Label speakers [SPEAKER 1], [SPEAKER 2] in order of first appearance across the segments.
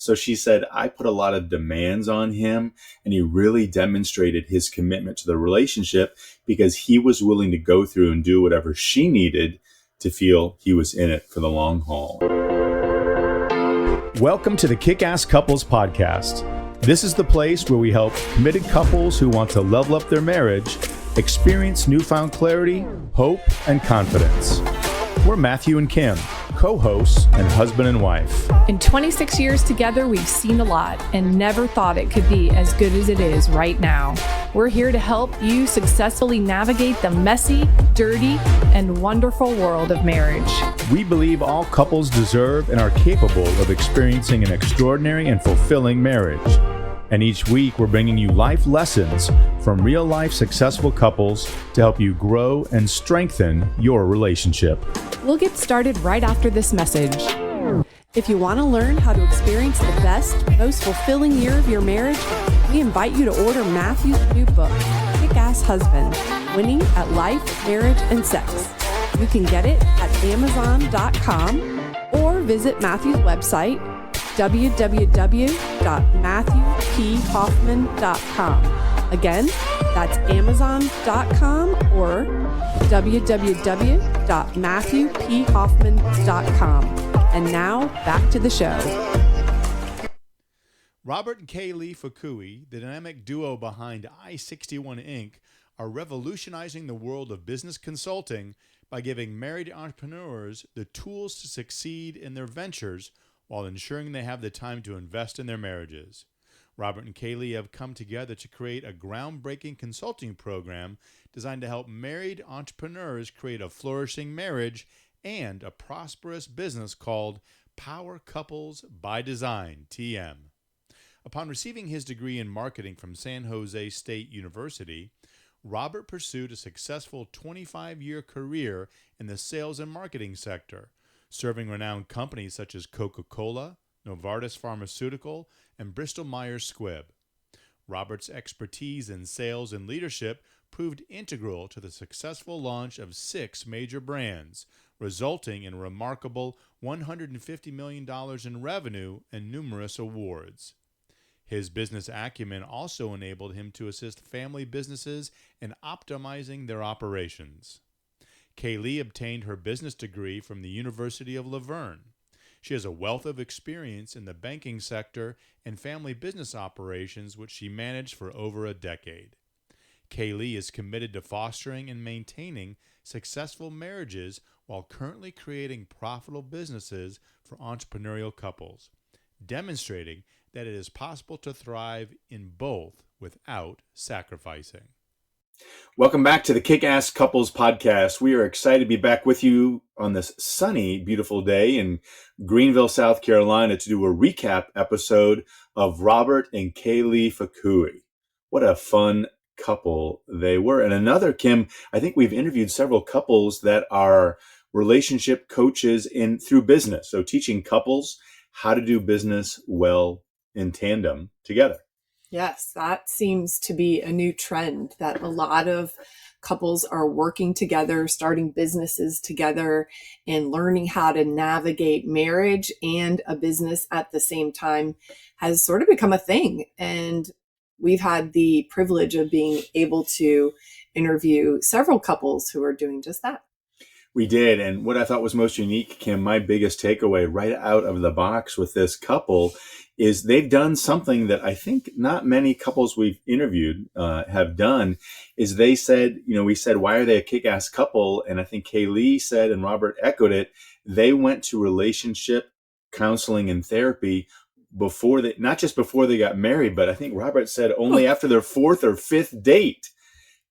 [SPEAKER 1] So she said, I put a lot of demands on him, and he really demonstrated his commitment to the relationship because he was willing to go through and do whatever she needed to feel he was in it for the long haul. Welcome to the Kickass Couples Podcast. This is the place where we help committed couples who want to level up their marriage experience newfound clarity, hope, and confidence. We're Matthew and Kim, co-hosts and husband and wife.
[SPEAKER 2] In 26 years together, we've seen a lot and never thought it could be as good as it is right now. We're here to help you successfully navigate the messy, dirty, and wonderful world of marriage.
[SPEAKER 1] We believe all couples deserve and are capable of experiencing an extraordinary and fulfilling marriage. And each week, we're bringing you life lessons from real-life successful couples to help you grow and strengthen your relationship.
[SPEAKER 2] We'll get started right after this message.
[SPEAKER 3] If you want to learn how to experience the best, most fulfilling year of your marriage, we invite you to order Matthew's new book, Kickass Husband, Winning at Life, Marriage, and Sex. You can get it at Amazon.com or visit Matthew's website, www.matthewphoffman.com. Again, that's Amazon.com or www.matthewphoffman.com. And now, back to the show.
[SPEAKER 1] Robert and Kay Lee Fukui, the dynamic duo behind I-61 Inc., are revolutionizing the world of business consulting by giving married entrepreneurs the tools to succeed in their ventures while ensuring they have the time to invest in their marriages. Robert and Kay Lee have come together to create a groundbreaking consulting program designed to help married entrepreneurs create a flourishing marriage and a prosperous business called Power Couples by DesignTM. Upon receiving his degree in marketing from San Jose State University, Robert pursued a successful 25-year career in the sales and marketing sector, serving renowned companies such as Coca-Cola, Novartis Pharmaceutical, and Bristol-Myers Squibb. Robert's expertise in sales and leadership proved integral to the successful launch of 6 major brands, resulting in a remarkable $150 million in revenue and numerous awards. His business acumen also enabled him to assist family businesses in optimizing their operations. Kay Lee obtained her business degree from the University of Laverne. She has a wealth of experience in the banking sector and family business operations, which she managed for over a decade. Kay Lee is committed to fostering and maintaining successful marriages while currently creating profitable businesses for entrepreneurial couples, demonstrating that it is possible to thrive in both without sacrificing. Welcome back to the Kickass Couples Podcast. We are excited to be back with you on this sunny, beautiful day in Greenville, South Carolina to do a recap episode of Robert and Kay Lee Fukui. What a fun couple they were. And another, Kim, I think we've interviewed several couples that are relationship coaches through business. So teaching couples how to do business well in tandem together.
[SPEAKER 3] Yes, that seems to be a new trend that a lot of couples are working together, starting businesses together, and learning how to navigate marriage and a business at the same time has sort of become a thing. And we've had the privilege of being able to interview several couples who are doing just that.
[SPEAKER 1] We did. And what I thought was most unique, Kim, my biggest takeaway right out of the box with this couple is they've done something that I think not many couples we've interviewed have done. Is they said, we said, why are they a kick-ass couple? And I think Kay Lee said, and Robert echoed it, they went to relationship counseling and therapy before they, not just before they got married, but I think Robert said only after their 4th or 5th date.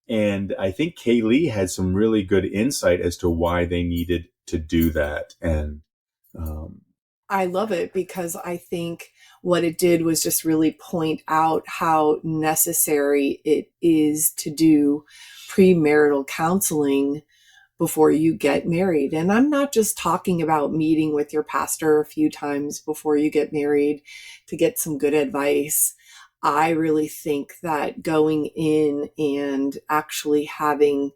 [SPEAKER 1] And I think Kay Lee had some really good insight as to why they needed to do that. And
[SPEAKER 3] I love it because I think what it did was just really point out how necessary it is to do premarital counseling before you get married. And I'm not just talking about meeting with your pastor a few times before you get married to get some good advice. I really think that going in and actually having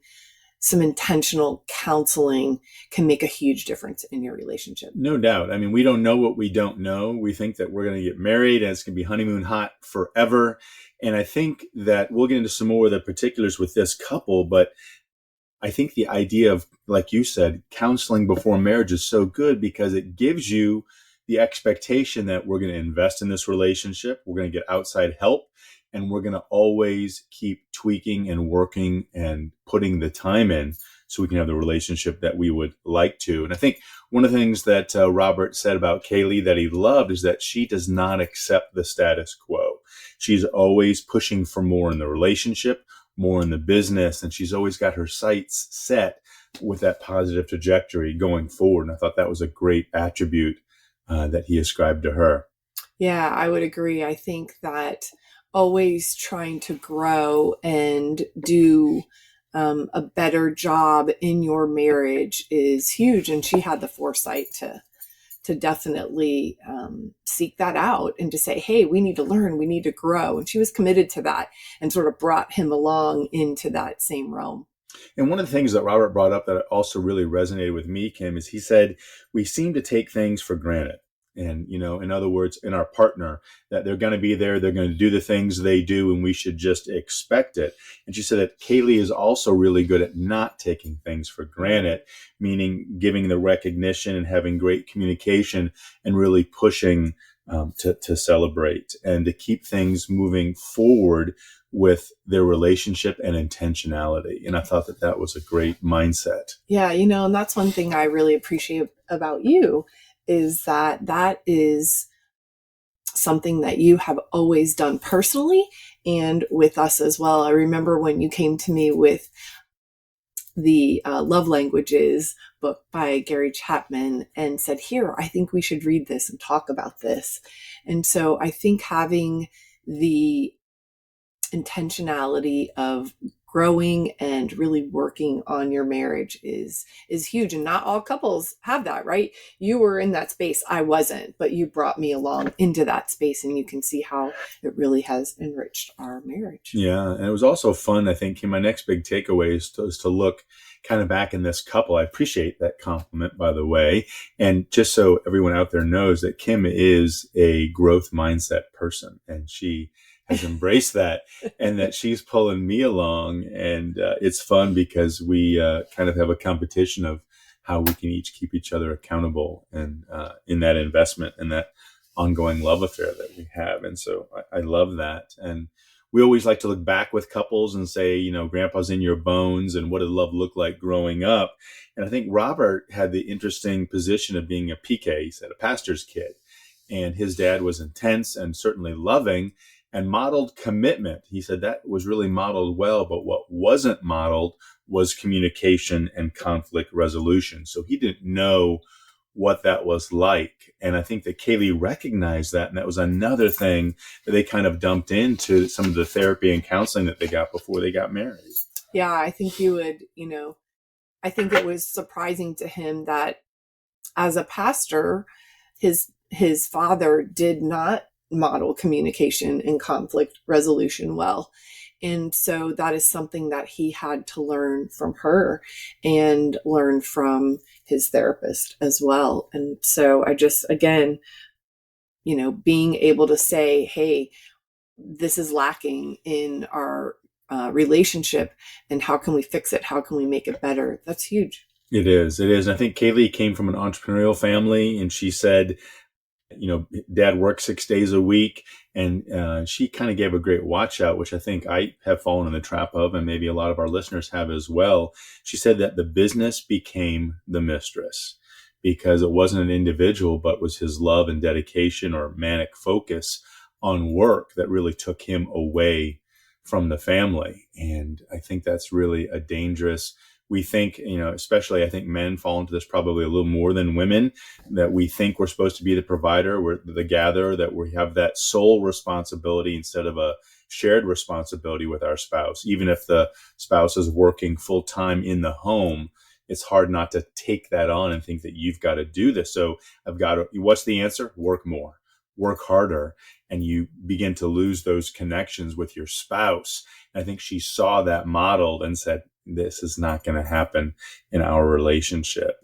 [SPEAKER 3] some intentional counseling can make a huge difference in your relationship.
[SPEAKER 1] No doubt. I mean, we don't know what we don't know. We think that we're going to get married and it's going to be honeymoon hot forever. And I think that we'll get into some more of the particulars with this couple, but I think the idea of, like you said, counseling before marriage is so good because it gives you the expectation that we're going to invest in this relationship, we're going to get outside help, and we're going to always keep tweaking and working and putting the time in so we can have the relationship that we would like to. And I think one of the things that Robert said about Kay Lee that he loved is that she does not accept the status quo. She's always pushing for more in the relationship, more in the business, and she's always got her sights set with that positive trajectory going forward. And I thought that was a great attribute that he ascribed to her.
[SPEAKER 3] Yeah, I would agree. I think that always trying to grow and do a better job in your marriage is huge. And she had the foresight to definitely seek that out and to say, hey, we need to learn, we need to grow. And she was committed to that and sort of brought him along into that same realm.
[SPEAKER 1] And one of the things that Robert brought up that also really resonated with me, Kim, is he said, we seem to take things for granted. And, you know, in other words, in our partner, that they're going to be there, they're going to do the things they do, and we should just expect it. And she said that Kay Lee is also really good at not taking things for granted, meaning giving the recognition and having great communication and really pushing to celebrate and to keep things moving forward with their relationship and intentionality. And I thought that that was a great mindset.
[SPEAKER 3] Yeah, you know, and that's one thing I really appreciate about you is that is something that you have always done personally and with us as well. I remember when you came to me with the Love Languages book by Gary Chapman and said, here, I think we should read this and talk about this. And so I think having the intentionality of growing and really working on your marriage is huge. And not all couples have that, right? You were in that space. I wasn't, but you brought me along into that space, and you can see how it really has enriched our marriage.
[SPEAKER 1] Yeah. And it was also fun. I think my next big takeaway is to look kind of back in this couple. I appreciate that compliment, by the way. And just so everyone out there knows that Kim is a growth mindset person, and she has embraced that, and that she's pulling me along. And it's fun because we kind of have a competition of how we can each keep each other accountable and in that investment and that ongoing love affair that we have. And so I love that. And we always like to look back with couples and say, you know, grandpa's in your bones and what did love look like growing up? And I think Robert had the interesting position of being a PK, he said, a pastor's kid. And his dad was intense and certainly loving and modeled commitment. He said that was really modeled well, but what wasn't modeled was communication and conflict resolution. So he didn't know what that was like. And I think that Kay Lee recognized that. And that was another thing that they kind of dumped into some of the therapy and counseling that they got before they got married.
[SPEAKER 3] Yeah, I think you would, I think it was surprising to him that as a pastor, his father did not model communication and conflict resolution well. And so that is something that he had to learn from her and learn from his therapist as well. And so I just, again, being able to say, hey, this is lacking in our relationship, and how can we fix it? How can we make it better? That's huge.
[SPEAKER 1] It is. And I think Kay Lee came from an entrepreneurial family, and she said, dad worked 6 days a week, and she kind of gave a great watch out, which I think I have fallen in the trap of, and maybe a lot of our listeners have as well. She said that the business became the mistress because it wasn't an individual, but was his love and dedication or manic focus on work that really took him away from the family. And I think that's really a dangerous. We think, especially I think men fall into this probably a little more than women, that we think we're supposed to be the provider, we're the gatherer, that we have that sole responsibility instead of a shared responsibility with our spouse. Even if the spouse is working full time in the home, it's hard not to take that on and think that you've got to do this. So what's the answer? Work more, work harder. And you begin to lose those connections with your spouse. And I think she saw that modeled and said, this is not going to happen in our relationship.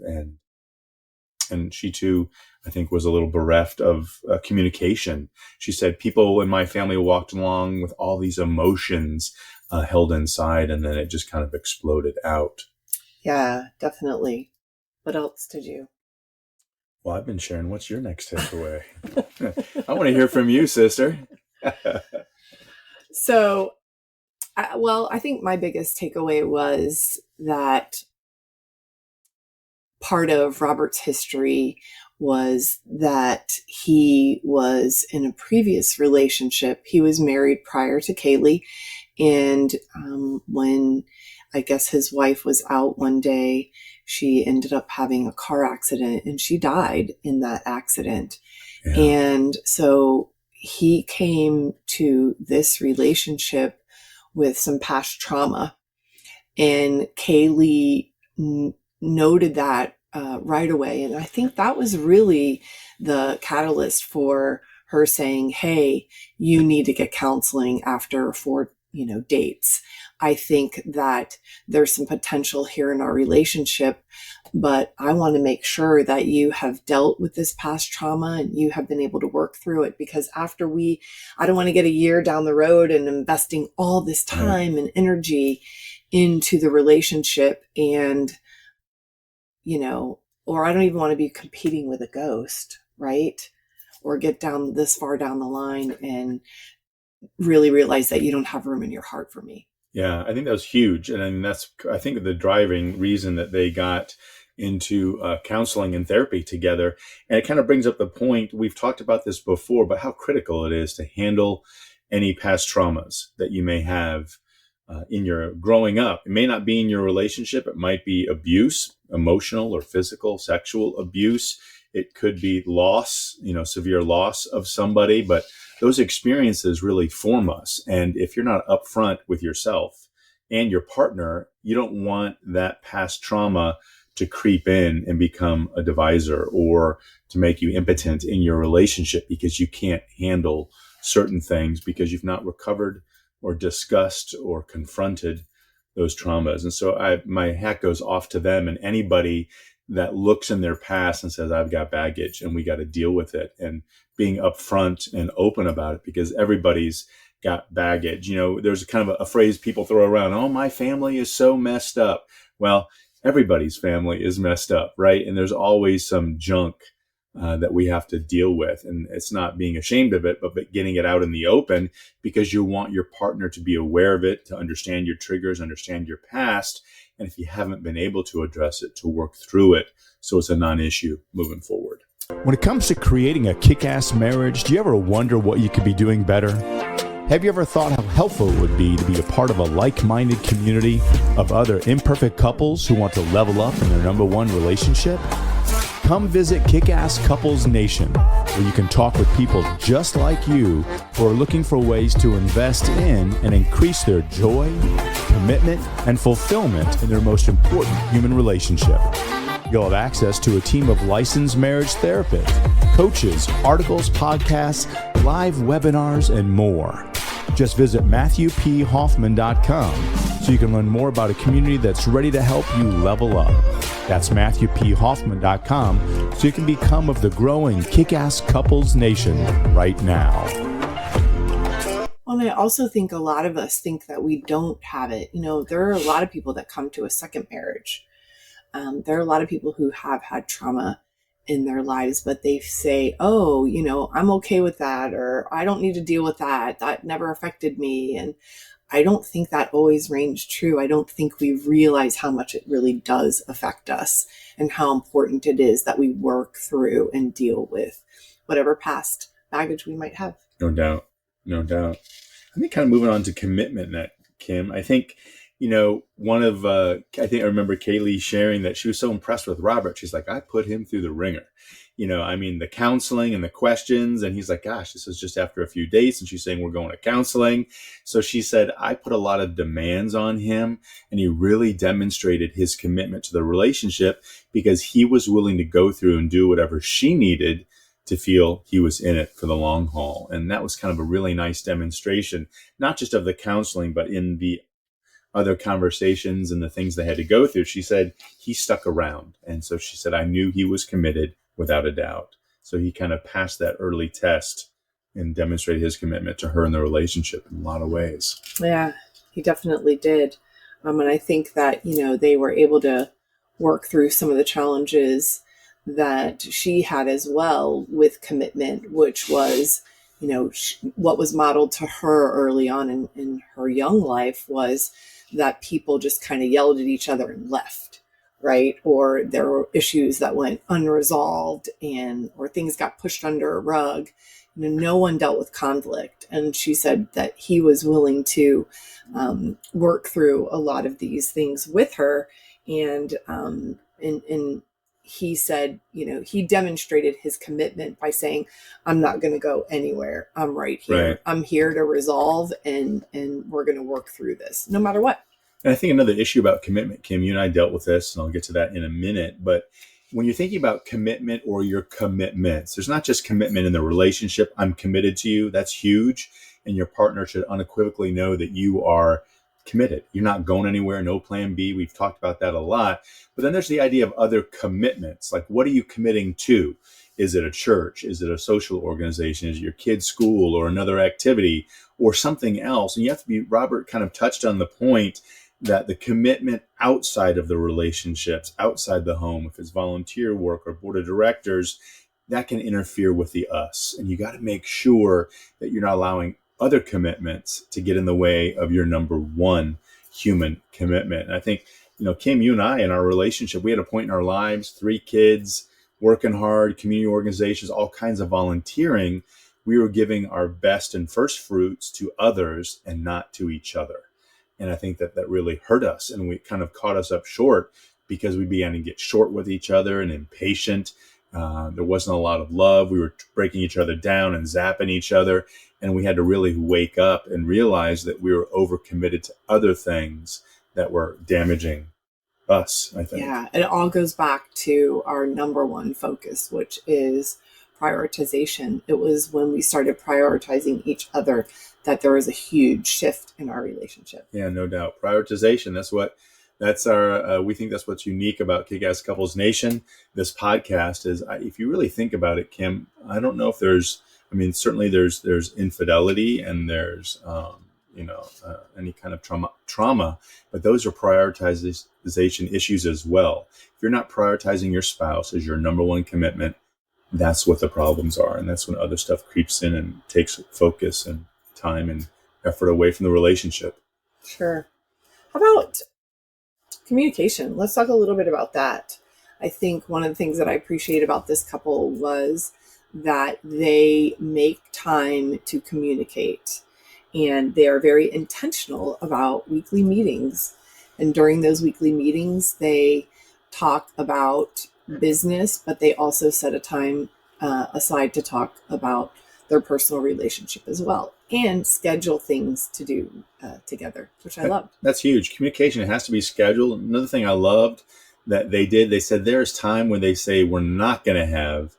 [SPEAKER 1] And she too, I think, was a little bereft of communication. She said, people in my family walked along with all these emotions held inside, and then it just kind of exploded out.
[SPEAKER 3] Yeah, definitely. What else did you?
[SPEAKER 1] Well, I've been sharing. What's your next takeaway? I want to hear from you, sister.
[SPEAKER 3] So, I think my biggest takeaway was that part of Robert's history was that he was in a previous relationship. He was married prior to Kay Lee. And when I guess his wife was out one day, she ended up having a car accident and she died in that accident. Yeah. And so he came to this relationship with some past trauma. And Kay Lee noted that right away. And I think that was really the catalyst for her saying, hey, you need to get counseling after 4 dates. I think that there's some potential here in our relationship, but I want to make sure that you have dealt with this past trauma and you have been able to work through it, because I don't want to get a year down the road and investing all this time and energy into the relationship and, or I don't even want to be competing with a ghost, right? Or get down this far down the line and really realize that you don't have room in your heart for me.
[SPEAKER 1] Yeah, I think that was huge. And that's, I think, the driving reason that they got into counseling and therapy together. And it kind of brings up the point, we've talked about this before, but how critical it is to handle any past traumas that you may have in your growing up. It may not be in your relationship. It might be abuse, emotional or physical, sexual abuse. It could be loss, severe loss of somebody, but those experiences really form us. And if you're not upfront with yourself and your partner, you don't want that past trauma to creep in and become a divisor or to make you impotent in your relationship because you can't handle certain things because you've not recovered or discussed or confronted those traumas. And so my hat goes off to them and anybody that looks in their past and says, I've got baggage and we got to deal with it, and being upfront and open about it, because everybody's got baggage. There's kind of a phrase people throw around, oh, my family is so messed up. Well, everybody's family is messed up, right? And there's always some junk that we have to deal with. And it's not being ashamed of it, but getting it out in the open because you want your partner to be aware of it, to understand your triggers, understand your past. And if you haven't been able to address it, to work through it so it's a non-issue moving forward. When it comes to creating a kick-ass marriage, do you ever wonder what you could be doing better? Have you ever thought how helpful it would be to be a part of a like-minded community of other imperfect couples who want to level up in their number one relationship? Come visit Kickass Couples Nation, where you can talk with people just like you who are looking for ways to invest in and increase their joy, commitment, and fulfillment in their most important human relationship. You'll have access to a team of licensed marriage therapists, coaches, articles, podcasts, live webinars, and more. Just visit MatthewPHoffman.com so you can learn more about a community that's ready to help you level up. That's MatthewPHoffman.com so you can become of the growing Kick-Ass Couples Nation right now.
[SPEAKER 3] Well, I also think a lot of us think that we don't have it. There are a lot of people that come to a second marriage. There are a lot of people who have had trauma in their lives, but they say, oh, I'm okay with that, or I don't need to deal with that. That never affected me. And I don't think that always reigns true. I don't think we realize how much it really does affect us and how important it is that we work through and deal with whatever past baggage we might have.
[SPEAKER 1] No doubt. I think kind of moving on to commitment, Kim, I think, I remember Kay Lee sharing that she was so impressed with Robert. She's like, I put him through the ringer. The counseling and the questions. And he's like, gosh, this is just after a few dates. And she's saying, we're going to counseling. So she said, I put a lot of demands on him. And he really demonstrated his commitment to the relationship because he was willing to go through and do whatever she needed to feel he was in it for the long haul. And that was kind of a really nice demonstration, not just of the counseling, but in the other conversations and the things they had to go through, she said he stuck around. And so she said, I knew he was committed without a doubt. So he kind of passed that early test and demonstrated his commitment to her in the relationship in a lot of ways.
[SPEAKER 3] Yeah, he definitely did. And I think that, they were able to work through some of the challenges that she had as well with commitment, which was, what was modeled to her early on in her young life was that people just kind of yelled at each other and left, right? Or there were issues that went unresolved or things got pushed under a rug. No one dealt with conflict. And she said that he was willing to work through a lot of these things with her. And he said, he demonstrated his commitment by saying, I'm not going to go anywhere. I'm right here. Right. I'm here to resolve and we're going to work through this no matter what.
[SPEAKER 1] And I think another issue about commitment, Kim, you and I dealt with this, and I'll get to that in a minute. But when you're thinking about commitment or your commitments, there's not just commitment in the relationship. I'm committed to you. That's huge. And your partner should unequivocally know that you are committed. You're not going anywhere. No plan B. We've talked about that a lot. But then there's the idea of other commitments. Like, what are you committing to? Is it a church? Is it a social organization? Is it your kid's school or another activity or something else? And you have to be, Robert kind of touched on the point that the commitment outside of the relationships, outside the home, if it's volunteer work or board of directors, that can interfere with the us. And you got to make sure that you're not allowing other commitments to get in the way of your number one human commitment. And I think, Kim, you and I in our relationship, we had a point in our lives, 3 kids, working hard, community organizations, all kinds of volunteering. We were giving our best and first fruits to others and not to each other. And I think that really hurt us, and we kind of caught us up short because we began to get short with each other and impatient. There wasn't a lot of love. We were breaking each other down and zapping each other. And we had to really wake up and realize that we were overcommitted to other things that were damaging us, I think.
[SPEAKER 3] Yeah, it all goes back to our number one focus, which is prioritization. It was when we started prioritizing each other that there was a huge shift in our relationship.
[SPEAKER 1] Yeah, no doubt. Prioritization. We think that's what's unique about Kickass Couples Nation. This podcast is, if you really think about it, Kim, I don't know if certainly there's infidelity and there's, any kind of trauma, but those are prioritization issues as well. If you're not prioritizing your spouse as your number one commitment, that's what the problems are. And that's when other stuff creeps in and takes focus and time and effort away from the relationship.
[SPEAKER 3] Sure. How about communication? Let's talk a little bit about that. I think one of the things that I appreciate about this couple was that they make time to communicate, and they are very intentional about weekly meetings. And during those weekly meetings, they talk about business, but they also set a time aside to talk about their personal relationship as well, and schedule things to do together, which I loved.
[SPEAKER 1] That's huge. Communication has to be scheduled. Another thing I loved that they said there's time when they say we're not going to have,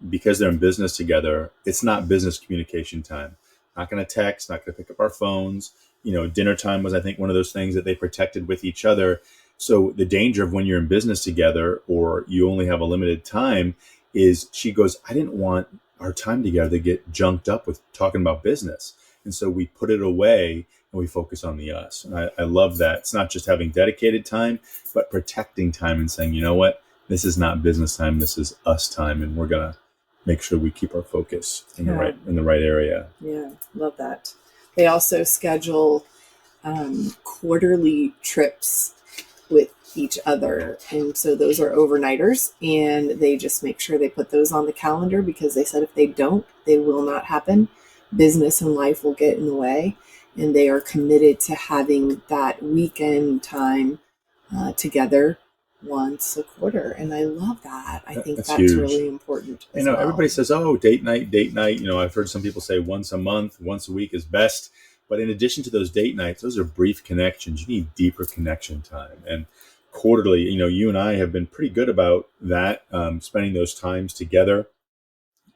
[SPEAKER 1] because they're in business together, it's not business communication time. Not going to text, not going to pick up our phones. Dinner time was, I think, one of those things that they protected with each other. So the danger of when you're in business together or you only have a limited time is, she goes, I didn't want our time together to get junked up with talking about business. And so we put it away and we focus on the us. And I love that. It's not just having dedicated time, but protecting time and saying, you know what, this is not business time. This is us time. And we're going to make sure we keep our focus in the right area.
[SPEAKER 3] Yeah, love that. They also schedule quarterly trips with each other. And so those are overnighters, and they just make sure they put those on the calendar, because they said if they don't, they will not happen. Business and life will get in the way. And they are committed to having that weekend time together once a quarter. And I love that. I think that's really important.
[SPEAKER 1] Everybody says, date night. I've heard some people say once a month, once a week is best. But in addition to those date nights, those are brief connections. You need deeper connection time. And quarterly, you and I have been pretty good about that, spending those times together,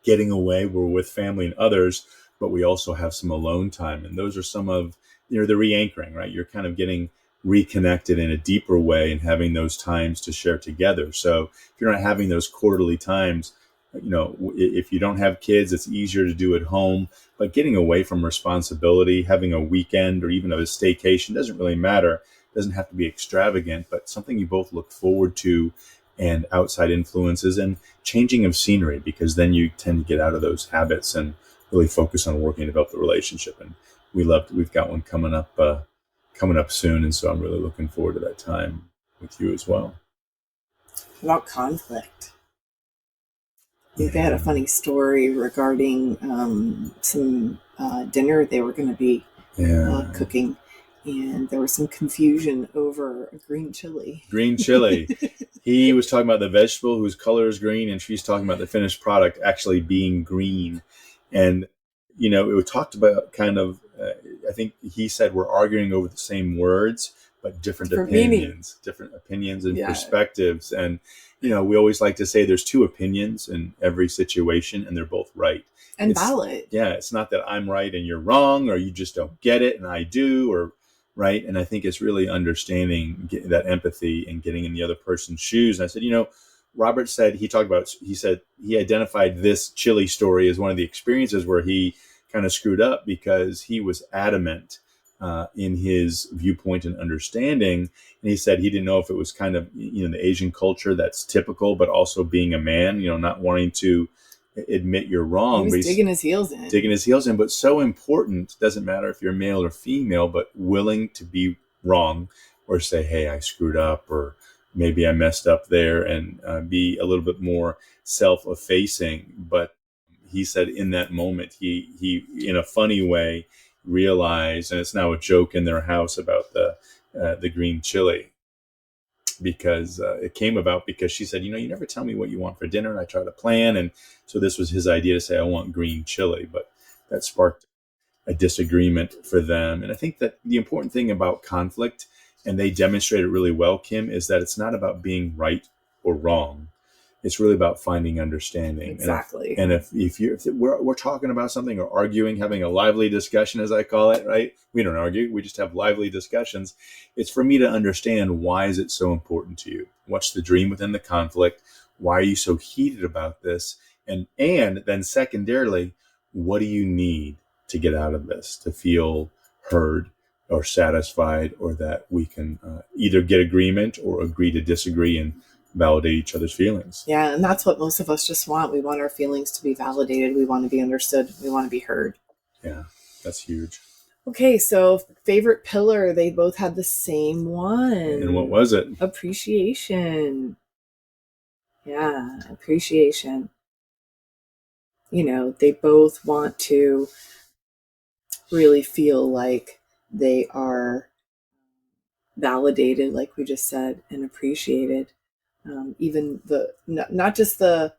[SPEAKER 1] getting away. We're with family and others, but we also have some alone time. And those are some of, the re-anchoring, right? You're kind of getting reconnected in a deeper way and having those times to share together. So if you're not having those quarterly times, if you don't have kids, it's easier to do at home, but getting away from responsibility, having a weekend or even a staycation doesn't really matter. It doesn't have to be extravagant, but something you both look forward to, and outside influences and changing of scenery, because then you tend to get out of those habits and really focus on working to develop the relationship. And we've got one coming up soon. And so I'm really looking forward to that time with you as well.
[SPEAKER 3] About conflict. I think they had a funny story regarding some dinner they were going to be cooking, and there was some confusion over a green chili.
[SPEAKER 1] Green chili. He was talking about the vegetable whose color is green, and she's talking about the finished product actually being green. And, it talked about kind of, I think he said we're arguing over the same words, but different opinions and perspectives. And, we always like to say there's two opinions in every situation, and they're both right.
[SPEAKER 3] And valid.
[SPEAKER 1] Yeah, it's not that I'm right and you're wrong, or you just don't get it and I do, or right. And I think it's really understanding that empathy and getting in the other person's shoes. And I said, Robert said, he said he identified this chili story as one of the experiences where he kind of screwed up because he was adamant in his viewpoint and understanding. And he said he didn't know if it was kind of, the Asian culture that's typical, but also being a man, not wanting to admit you're wrong.
[SPEAKER 3] He was digging his heels in.
[SPEAKER 1] But so important, doesn't matter if you're male or female, but willing to be wrong or say, hey, I screwed up, or maybe I messed up there, and be a little bit more self-effacing. But he said in that moment, he in a funny way realized, and it's now a joke in their house about the green chili, because it came about because she said, you never tell me what you want for dinner, and I try to plan. And so this was his idea to say, I want green chili, but that sparked a disagreement for them. And I think that the important thing about conflict, and they demonstrate it really well, Kim, is that it's not about being right or wrong. It's really about finding understanding.
[SPEAKER 3] Exactly.
[SPEAKER 1] And if we're talking about something or arguing, having a lively discussion, as I call it, right? We don't argue. We just have lively discussions. It's for me to understand, why is it so important to you? What's the dream within the conflict? Why are you so heated about this? And then secondarily, what do you need to get out of this, to feel heard or satisfied, or that we can either get agreement or agree to disagree and validate each other's feelings.
[SPEAKER 3] Yeah, and that's what most of us just want. We want our feelings to be validated. We want to be understood. We want to be heard.
[SPEAKER 1] Yeah, that's huge.
[SPEAKER 3] Okay, so favorite pillar, they both had the same one.
[SPEAKER 1] And what was it?
[SPEAKER 3] Appreciation. Yeah, appreciation. They both want to really feel like they are validated, like we just said, and appreciated. Even not just the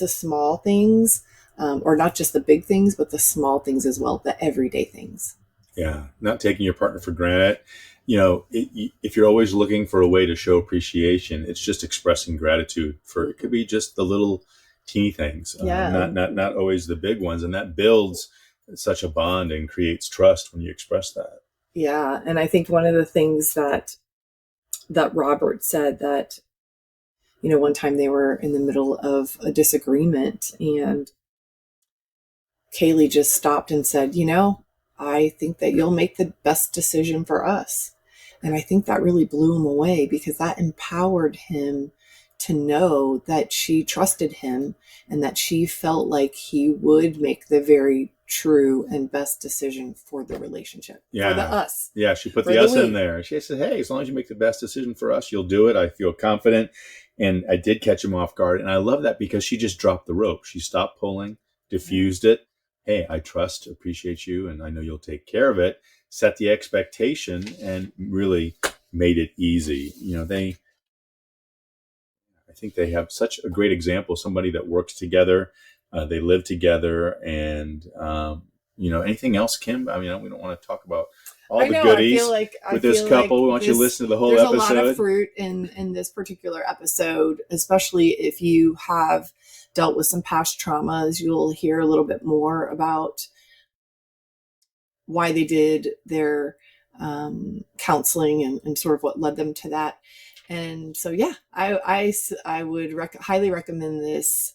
[SPEAKER 3] small things, or not just the big things, but the small things as well, the everyday things.
[SPEAKER 1] Yeah, not taking your partner for granted. If you're always looking for a way to show appreciation, it's just expressing gratitude for, it could be just the little teeny things, not always the big ones, and that builds such a bond and creates trust when you express that.
[SPEAKER 3] Yeah, and I think one of the things that Robert said, that one time they were in the middle of a disagreement, and Kay Lee just stopped and said, I think that you'll make the best decision for us. And I think that really blew him away, because that empowered him to know that she trusted him and that she felt like he would make the very true and best decision for the relationship, for the us.
[SPEAKER 1] Yeah, she put the us in there. She said, hey, as long as you make the best decision for us, you'll do it. I feel confident. And I did catch him off guard. And I love that, because she just dropped the rope. She stopped pulling, diffused it. Hey, I trust, appreciate you, and I know you'll take care of it. Set the expectation and really made it easy. I think they have such a great example, somebody that works together, they live together, and, anything else, Kim? I mean, we don't want to talk about all the goodies with this couple. We want you to listen to the whole episode.
[SPEAKER 3] There's a lot of fruit in this particular episode, especially if you have dealt with some past traumas. You'll hear a little bit more about why they did their counseling and sort of what led them to that. And so, yeah, I would highly recommend this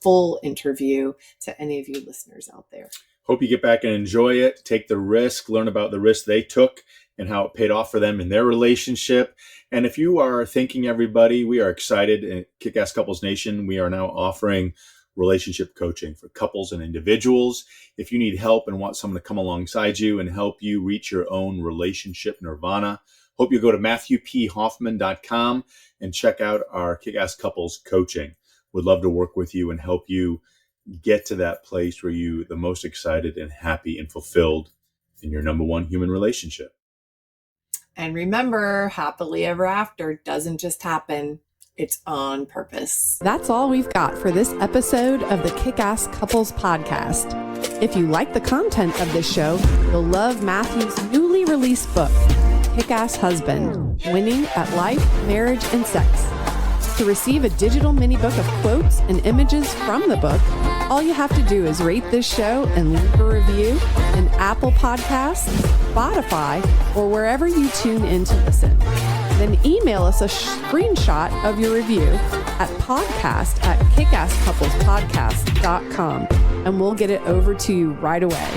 [SPEAKER 3] full interview to any of you listeners out there.
[SPEAKER 1] Hope you get back and enjoy it. Take the risk, learn about the risk they took and how it paid off for them in their relationship. And if you are thinking, everybody, we are excited at Kickass Couples Nation. We are now offering relationship coaching for couples and individuals. If you need help and want someone to come alongside you and help you reach your own relationship nirvana, hope you go to MatthewPHoffman.com and check out our Kickass Couples Coaching. Would love to work with you and help you get to that place where you're the most excited and happy and fulfilled in your number one human relationship.
[SPEAKER 3] And remember, happily ever after doesn't just happen. It's on purpose.
[SPEAKER 2] That's all we've got for this episode of the Kickass Couples Podcast. If you like the content of this show, you'll love Matthew's newly released book, Kickass Husband, Winning at Life, Marriage, and Sex. To receive a digital mini book of quotes and images from the book, all you have to do is rate this show and leave a review in Apple Podcasts, Spotify, or wherever you tune in to listen. Then email us a screenshot of your review at podcast@kickasscouplespodcast.com and we'll get it over to you right away.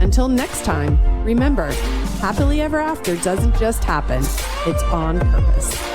[SPEAKER 2] Until next time, remember, happily ever after doesn't just happen, it's on purpose.